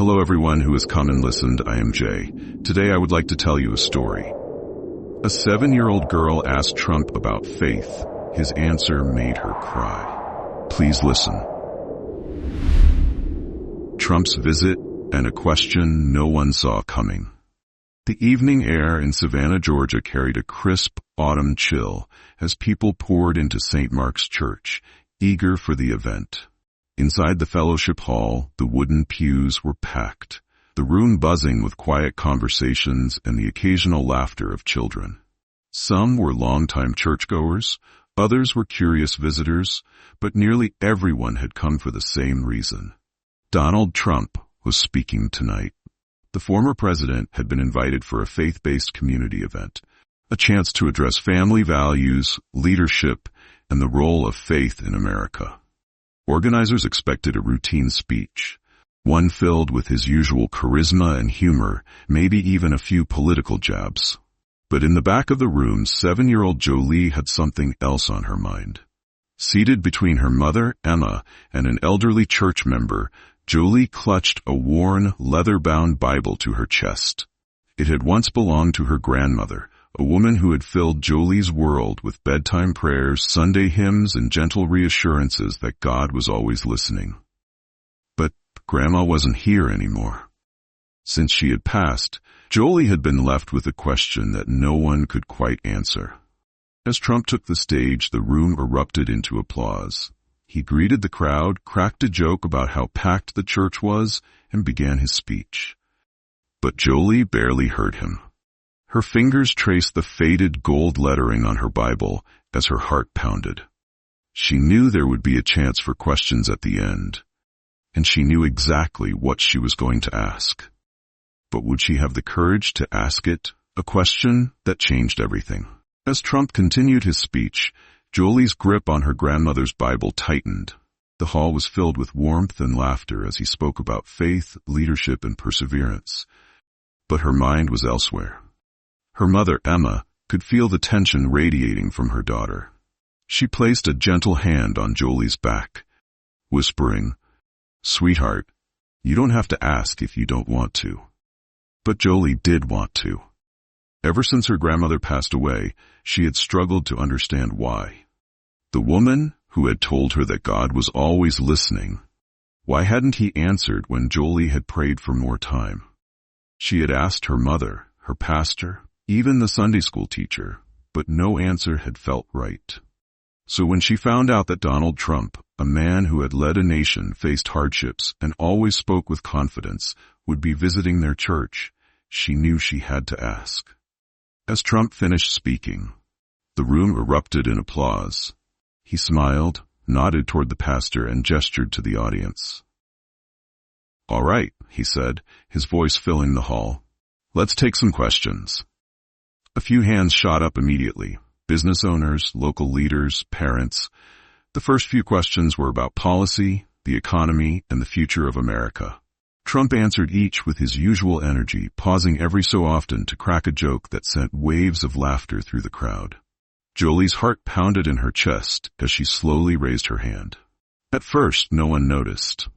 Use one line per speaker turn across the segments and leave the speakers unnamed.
Hello everyone who has come and listened, I am Jay. Today I would like to tell you a story. A 7-year-old girl asked Trump about faith. His answer made her cry. Please listen. Trump's visit and a question no one saw coming. The evening air in Savannah, Georgia carried a crisp autumn chill as people poured into St. Mark's Church, eager for the event. Inside the fellowship hall, the wooden pews were packed, the room buzzing with quiet conversations and the occasional laughter of children. Some were longtime churchgoers, others were curious visitors, but nearly everyone had come for the same reason. Donald Trump was speaking tonight. The former president had been invited for a faith-based community event, a chance to address family values, leadership, and the role of faith in America. Organizers expected a routine speech, one filled with his usual charisma and humor, maybe even a few political jabs. But in the back of the room, 7-year-old Jolie had something else on her mind. Seated between her mother, Emma, and an elderly church member, Jolie clutched a worn, leather-bound Bible to her chest. It had once belonged to her grandmother, a woman who had filled Jolie's world with bedtime prayers, Sunday hymns, and gentle reassurances that God was always listening. But Grandma wasn't here anymore. Since she had passed, Jolie had been left with a question that no one could quite answer. As Trump took the stage, the room erupted into applause. He greeted the crowd, cracked a joke about how packed the church was, and began his speech. But Jolie barely heard him. Her fingers traced the faded gold lettering on her Bible as her heart pounded. She knew there would be a chance for questions at the end, and she knew exactly what she was going to ask. But would she have the courage to ask it, a question that changed everything? As Trump continued his speech, Jolie's grip on her grandmother's Bible tightened. The hall was filled with warmth and laughter as he spoke about faith, leadership, and perseverance. But her mind was elsewhere. Her mother, Emma, could feel the tension radiating from her daughter. She placed a gentle hand on Jolie's back, whispering, "Sweetheart, you don't have to ask if you don't want to." But Jolie did want to. Ever since her grandmother passed away, she had struggled to understand why. The woman who had told her that God was always listening, why hadn't he answered when Jolie had prayed for more time? She had asked her mother, her pastor, even the Sunday school teacher, but no answer had felt right. So when she found out that Donald Trump, a man who had led a nation, faced hardships, and always spoke with confidence, would be visiting their church, she knew she had to ask. As Trump finished speaking, the room erupted in applause. He smiled, nodded toward the pastor, and gestured to the audience. "All right," he said, his voice filling the hall. "Let's take some questions." A few hands shot up immediately. Business owners, local leaders, parents. The first few questions were about policy, the economy, and the future of America. Trump answered each with his usual energy, pausing every so often to crack a joke that sent waves of laughter through the crowd. Jolie's heart pounded in her chest as she slowly raised her hand. At first, no one noticed.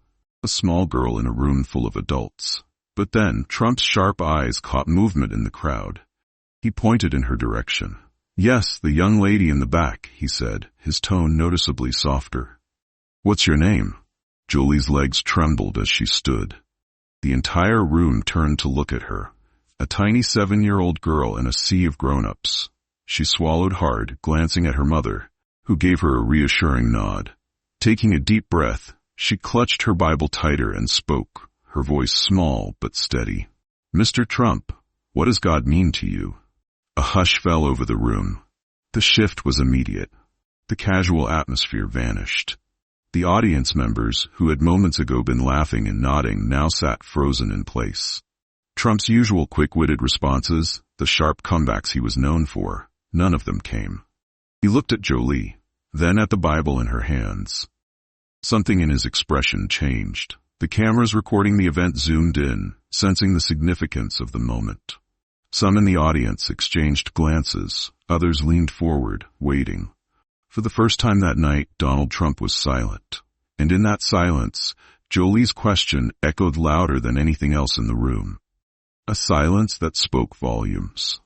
A small girl in a room full of adults. But then, Trump's sharp eyes caught movement in the crowd. He pointed in her direction. "Yes, the young lady in the back," he said, his tone noticeably softer. "What's your name?" Jolie's legs trembled as she stood. The entire room turned to look at her, a tiny 7-year-old girl in a sea of grown-ups. She swallowed hard, glancing at her mother, who gave her a reassuring nod. Taking a deep breath, she clutched her Bible tighter and spoke, her voice small but steady. "Mr. Trump, what does God mean to you?" A hush fell over the room. The shift was immediate. The casual atmosphere vanished. The audience members, who had moments ago been laughing and nodding, now sat frozen in place. Trump's usual quick-witted responses, the sharp comebacks he was known for, none of them came. He looked at Jolie, then at the Bible in her hands. Something in his expression changed. The cameras recording the event zoomed in, sensing the significance of the moment. Some in the audience exchanged glances, others leaned forward, waiting. For the first time that night, Donald Trump was silent. And in that silence, Jolie's question echoed louder than anything else in the room. A silence that spoke volumes.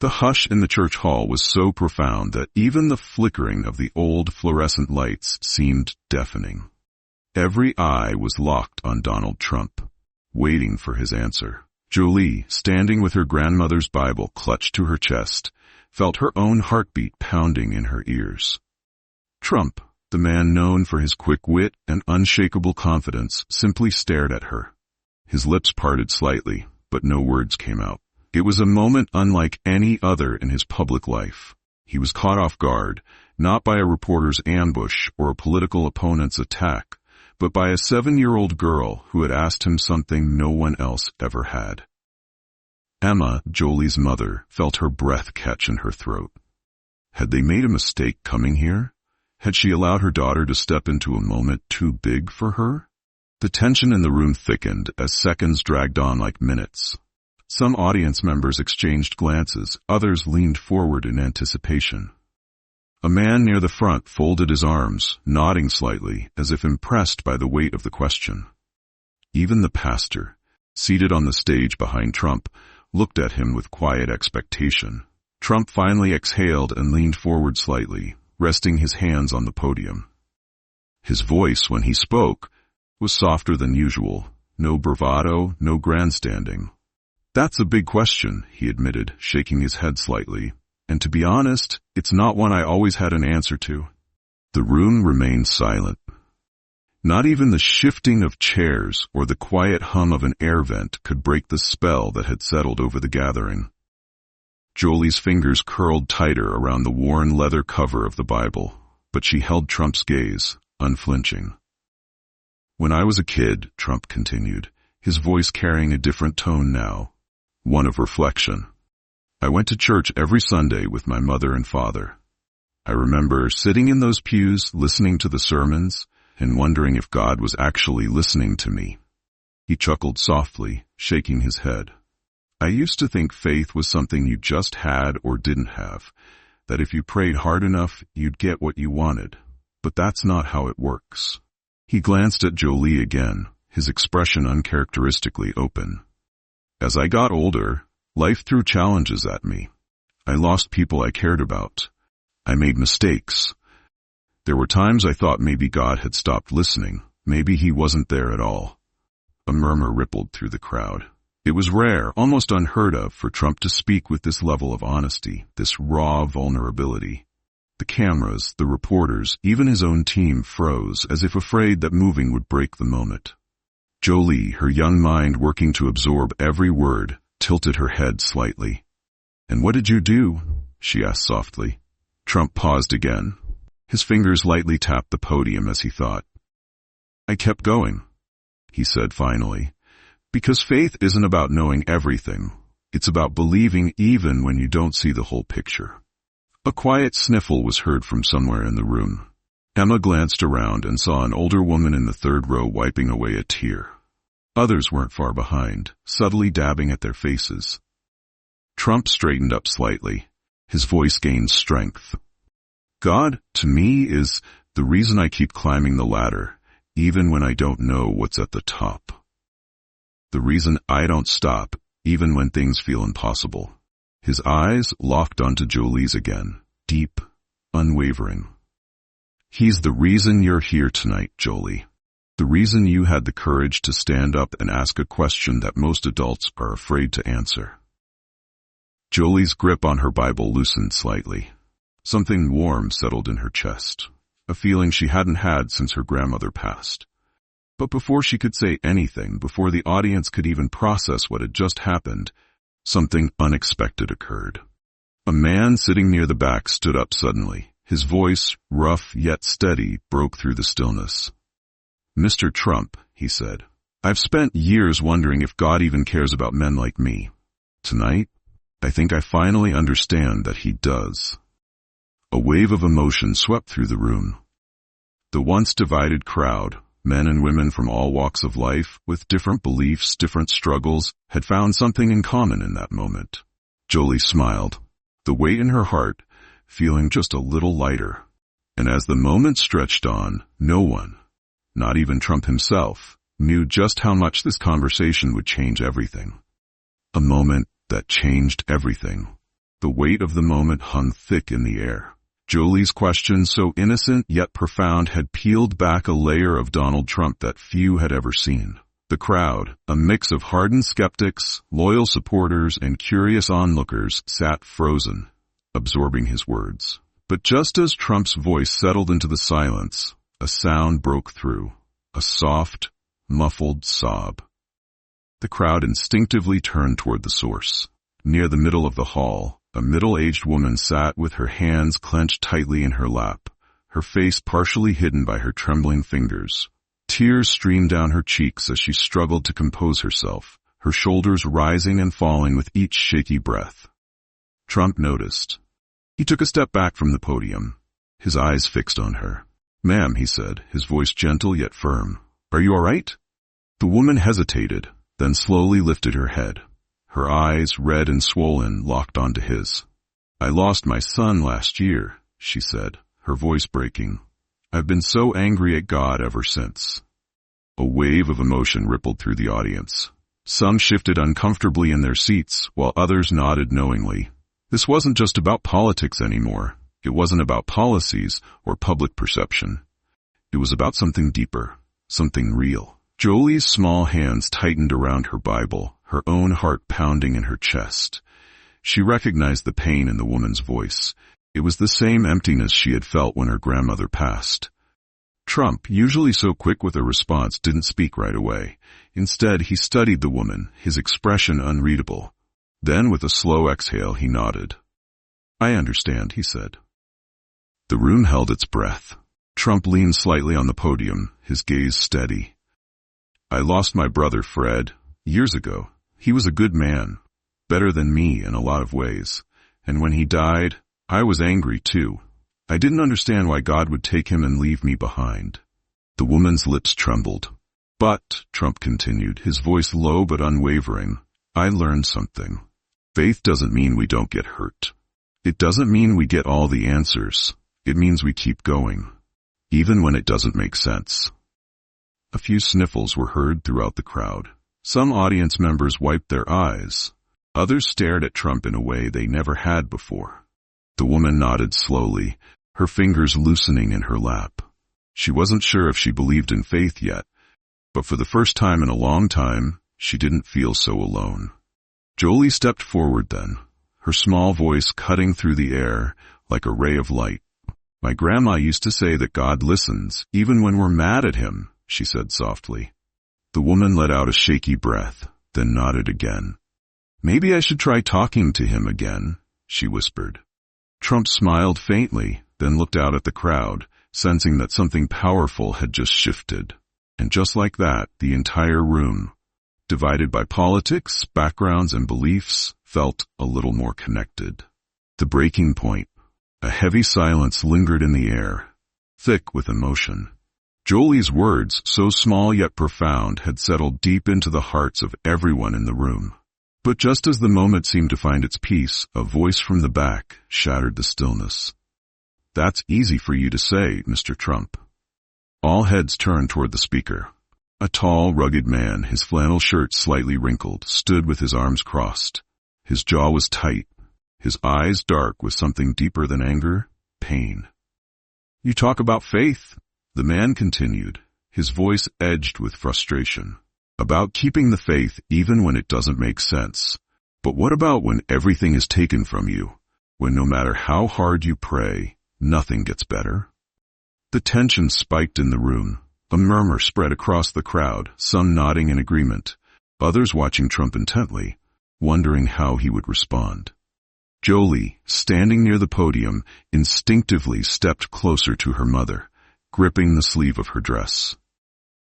The hush in the church hall was so profound that even the flickering of the old fluorescent lights seemed deafening. Every eye was locked on Donald Trump, waiting for his answer. Jolie, standing with her grandmother's Bible clutched to her chest, felt her own heartbeat pounding in her ears. Trump, the man known for his quick wit and unshakable confidence, simply stared at her. His lips parted slightly, but no words came out. It was a moment unlike any other in his public life. He was caught off guard, not by a reporter's ambush or a political opponent's attack, but by a 7-year-old girl who had asked him something no one else ever had. Emma, Jolie's mother, felt her breath catch in her throat. Had they made a mistake coming here? Had she allowed her daughter to step into a moment too big for her? The tension in the room thickened as seconds dragged on like minutes. Some audience members exchanged glances, others leaned forward in anticipation. A man near the front folded his arms, nodding slightly, as if impressed by the weight of the question. Even the pastor, seated on the stage behind Trump, looked at him with quiet expectation. Trump finally exhaled and leaned forward slightly, resting his hands on the podium. His voice, when he spoke, was softer than usual. No bravado, no grandstanding. "That's a big question," he admitted, shaking his head slightly. "And to be honest, it's not one I always had an answer to." The room remained silent. Not even the shifting of chairs or the quiet hum of an air vent could break the spell that had settled over the gathering. Jolie's fingers curled tighter around the worn leather cover of the Bible, but she held Trump's gaze, unflinching. "When I was a kid," Trump continued, his voice carrying a different tone now, one of reflection. "I went to church every Sunday with my mother and father. I remember sitting in those pews, listening to the sermons, and wondering if God was actually listening to me." He chuckled softly, shaking his head. "I used to think faith was something you just had or didn't have, that if you prayed hard enough, you'd get what you wanted. But that's not how it works." He glanced at Jolie again, his expression uncharacteristically open. "As I got older, life threw challenges at me. I lost people I cared about. I made mistakes. There were times I thought maybe God had stopped listening. Maybe he wasn't there at all." A murmur rippled through the crowd. It was rare, almost unheard of, for Trump to speak with this level of honesty, this raw vulnerability. The cameras, the reporters, even his own team froze, as if afraid that moving would break the moment. Jolie, her young mind working to absorb every word, tilted her head slightly. "And what did you do?" she asked softly. Trump paused again. His fingers lightly tapped the podium as he thought. "I kept going," he said finally, "because faith isn't about knowing everything. It's about believing even when you don't see the whole picture." A quiet sniffle was heard from somewhere in the room. Emma glanced around and saw an older woman in the third row wiping away a tear. Others weren't far behind, subtly dabbing at their faces. Trump straightened up slightly. His voice gained strength. "God, to me, is the reason I keep climbing the ladder, even when I don't know what's at the top. The reason I don't stop, even when things feel impossible." His eyes locked onto Jolie's again, deep, unwavering. "He's the reason you're here tonight, Jolie. The reason you had the courage to stand up and ask a question that most adults are afraid to answer." Jolie's grip on her Bible loosened slightly. Something warm settled in her chest, a feeling she hadn't had since her grandmother passed. But before she could say anything, before the audience could even process what had just happened, something unexpected occurred. A man sitting near the back stood up suddenly. His voice, rough yet steady, broke through the stillness. "Mr. Trump," he said, "I've spent years wondering if God even cares about men like me. Tonight, I think I finally understand that he does." A wave of emotion swept through the room. The once divided crowd, men and women from all walks of life, with different beliefs, different struggles, had found something in common in that moment. Jolie smiled, the weight in her heart feeling just a little lighter. And as the moment stretched on, no not even Trump himself, knew just how much this conversation would change everything. A moment that changed everything. The weight of the moment hung thick in the air. Jolie's question, so innocent yet profound, had peeled back a layer of Donald Trump that few had ever seen. The crowd, a mix of hardened skeptics, loyal supporters, and curious onlookers, sat frozen, absorbing his words. But just as Trump's voice settled into the silence, a sound broke through, a soft, muffled sob. The crowd instinctively turned toward the source. Near the middle of the hall, a middle-aged woman sat with her hands clenched tightly in her lap, her face partially hidden by her trembling fingers. Tears streamed down her cheeks as she struggled to compose herself, her shoulders rising and falling with each shaky breath. Trump noticed. He took a step back from the podium, his eyes fixed on her. "Ma'am," he said, his voice gentle yet firm. "Are you all right?" The woman hesitated, then slowly lifted her head. Her eyes, red and swollen, locked onto his. "I lost my son last year," she said, her voice breaking. "I've been so angry at God ever since." A wave of emotion rippled through the audience. Some shifted uncomfortably in their seats, while others nodded knowingly. This wasn't just about politics anymore. It wasn't about policies or public perception. It was about something deeper, something real. Jolie's small hands tightened around her Bible, her own heart pounding in her chest. She recognized the pain in the woman's voice. It was the same emptiness she had felt when her grandmother passed. Trump, usually so quick with a response, didn't speak right away. Instead, he studied the woman, his expression unreadable. Then, with a slow exhale, he nodded. "I understand," he said. The room held its breath. Trump leaned slightly on the podium, his gaze steady. "I lost my brother Fred years ago. He was a good man, better than me in a lot of ways. And when he died, I was angry too. I didn't understand why God would take him and leave me behind." The woman's lips trembled. "But," Trump continued, his voice low but unwavering, "I learned something. Faith doesn't mean we don't get hurt. It doesn't mean we get all the answers. It means we keep going, even when it doesn't make sense." A few sniffles were heard throughout the crowd. Some audience members wiped their eyes. Others stared at Trump in a way they never had before. The woman nodded slowly, her fingers loosening in her lap. She wasn't sure if she believed in faith yet, but for the first time in a long time, she didn't feel so alone. Jolie stepped forward then, her small voice cutting through the air like a ray of light. "My grandma used to say that God listens, even when we're mad at him," she said softly. The woman let out a shaky breath, then nodded again. "Maybe I should try talking to him again," she whispered. Trump smiled faintly, then looked out at the crowd, sensing that something powerful had just shifted. And just like that, the entire room, divided by politics, backgrounds, and beliefs, felt a little more connected. The breaking point. A heavy silence lingered in the air, thick with emotion. Jolie's words, so small yet profound, had settled deep into the hearts of everyone in the room. But just as the moment seemed to find its peace, a voice from the back shattered the stillness. "That's easy for you to say, Mr. Trump." All heads turned toward the speaker. A tall, rugged man, his flannel shirt slightly wrinkled, stood with his arms crossed. His jaw was tight, his eyes dark with something deeper than anger, pain. "You talk about faith," the man continued, his voice edged with frustration. "About keeping the faith even when it doesn't make sense. But what about when everything is taken from you? When no matter how hard you pray, nothing gets better?" The tension spiked in the room. A murmur spread across the crowd, some nodding in agreement, others watching Trump intently, wondering how he would respond. Jolie, standing near the podium, instinctively stepped closer to her mother, gripping the sleeve of her dress.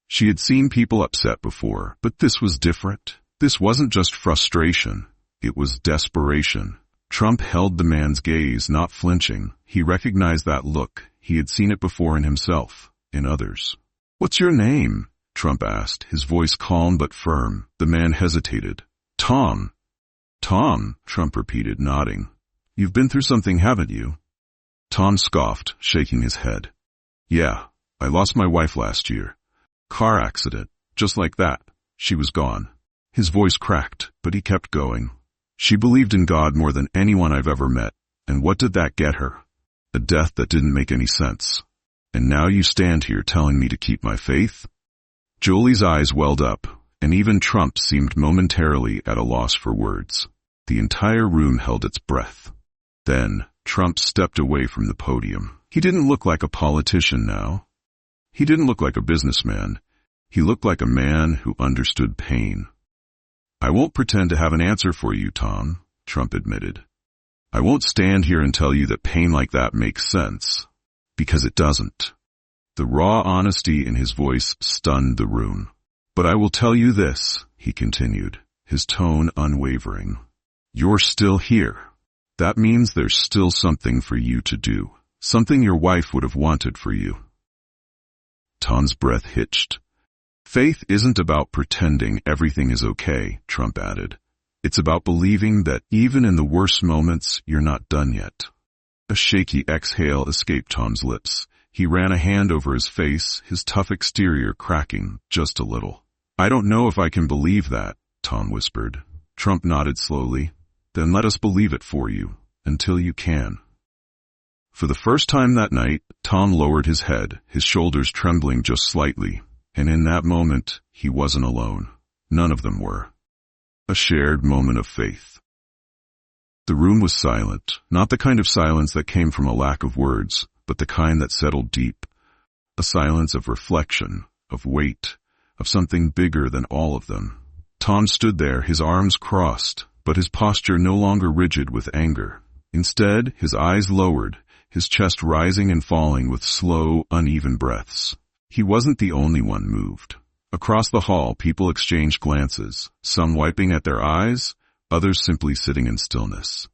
She had seen people upset before, but this was different. This wasn't just frustration. It was desperation. Trump held the man's gaze, not flinching. He recognized that look. He had seen it before in himself, in others. "What's your name?" Trump asked, his voice calm but firm. The man hesitated. "Tom." "Tom," Trump repeated, nodding. "You've been through something, haven't you?" Tom scoffed, shaking his head. "Yeah, I lost my wife last year. Car accident. Just like that. She was gone. His voice cracked, but he kept going. She believed in God more than anyone I've ever met. And what did that get her? A death that didn't make any sense. And now you stand here telling me to keep my faith? Jolie's eyes welled up, and even Trump seemed momentarily at a loss for words. The entire room held its breath. Then, Trump stepped away from the podium. He didn't look like a politician now. He didn't look like a businessman. He looked like a man who understood pain. I won't pretend to have an answer for you, Tom, Trump admitted. I won't stand here and tell you that pain like that makes sense. Because it doesn't. The raw honesty in his voice stunned the room. But I will tell you this, he continued, his tone unwavering. You're still here. That means there's still something for you to do. Something your wife would have wanted for you. Tom's breath hitched. Faith isn't about pretending everything is okay, Trump added. It's about believing that even in the worst moments, you're not done yet. A shaky exhale escaped Tom's lips. He ran a hand over his face, his tough exterior cracking just a little. I don't know if I can believe that, Tom whispered. Trump nodded slowly. Then let us believe it for you, until you can. For the first time that night, Tom lowered his head, his shoulders trembling just slightly, and in that moment, he wasn't alone. None of them were. A shared moment of faith. The room was silent, not the kind of silence that came from a lack of words, but the kind that settled deep. A silence of reflection, of weight, of something bigger than all of them. Tom stood there, his arms crossed, but his posture no longer rigid with anger. Instead, his eyes lowered, his chest rising and falling with slow, uneven breaths. He wasn't the only one moved. Across the hall, people exchanged glances, some wiping at their eyes, others simply sitting in stillness.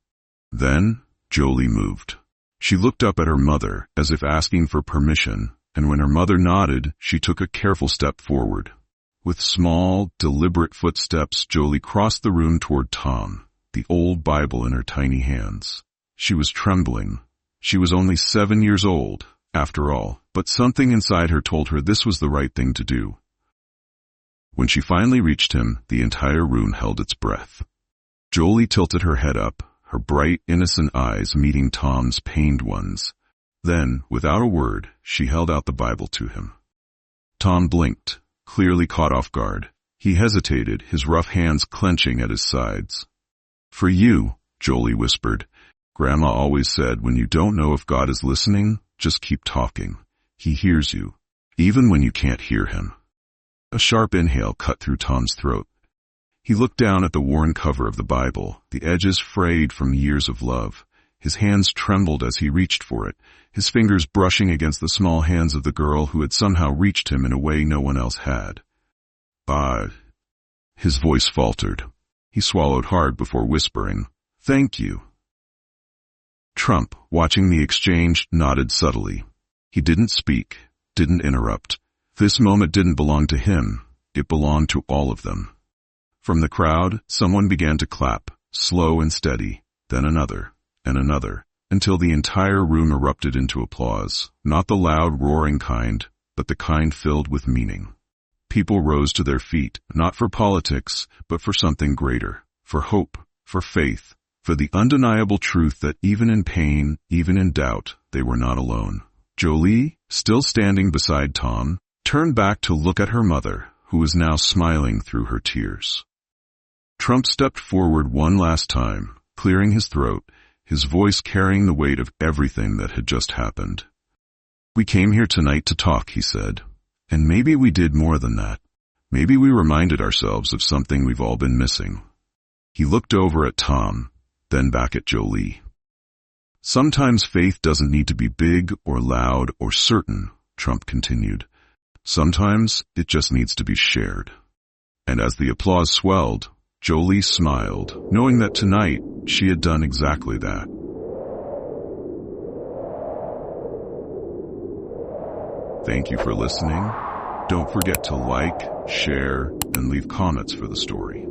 Then, Jolie moved. She looked up at her mother, as if asking for permission, and when her mother nodded, she took a careful step forward. With small, deliberate footsteps, Jolie crossed the room toward Tom, the old Bible in her tiny hands. She was trembling. She was only 7 years old, after all, but something inside her told her this was the right thing to do. When she finally reached him, the entire room held its breath. Jolie tilted her head up, her bright, innocent eyes meeting Tom's pained ones. Then, without a word, she held out the Bible to him. Tom blinked, clearly caught off guard. He hesitated, his rough hands clenching at his sides. For you, Jolie whispered. Grandma always said when you don't know if God is listening, just keep talking. He hears you, even when you can't hear him. A sharp inhale cut through Tom's throat. He looked down at the worn cover of the Bible, the edges frayed from years of love. His hands trembled as he reached for it, his fingers brushing against the small hands of the girl who had somehow reached him in a way no one else had. His voice faltered. He swallowed hard before whispering, "Thank you." Trump, watching the exchange, nodded subtly. He didn't speak, didn't interrupt. This moment didn't belong to him. It belonged to all of them. From the crowd, someone began to clap, slow and steady, then another, and another, until the entire room erupted into applause, not the loud, roaring kind, but the kind filled with meaning. People rose to their feet, not for politics, but for something greater, for hope, for faith, for the undeniable truth that even in pain, even in doubt, they were not alone. Jolie, still standing beside Tom, turned back to look at her mother, who was now smiling through her tears. Trump stepped forward one last time, clearing his throat, his voice carrying the weight of everything that had just happened. "We came here tonight to talk," he said. "And maybe we did more than that. Maybe we reminded ourselves of something we've all been missing." He looked over at Tom, then back at Jolie. "Sometimes faith doesn't need to be big or loud or certain," Trump continued. "Sometimes it just needs to be shared." And as the applause swelled, Jolie smiled, knowing that tonight she had done exactly that. Thank you for listening. Don't forget to like, share, and leave comments for the story.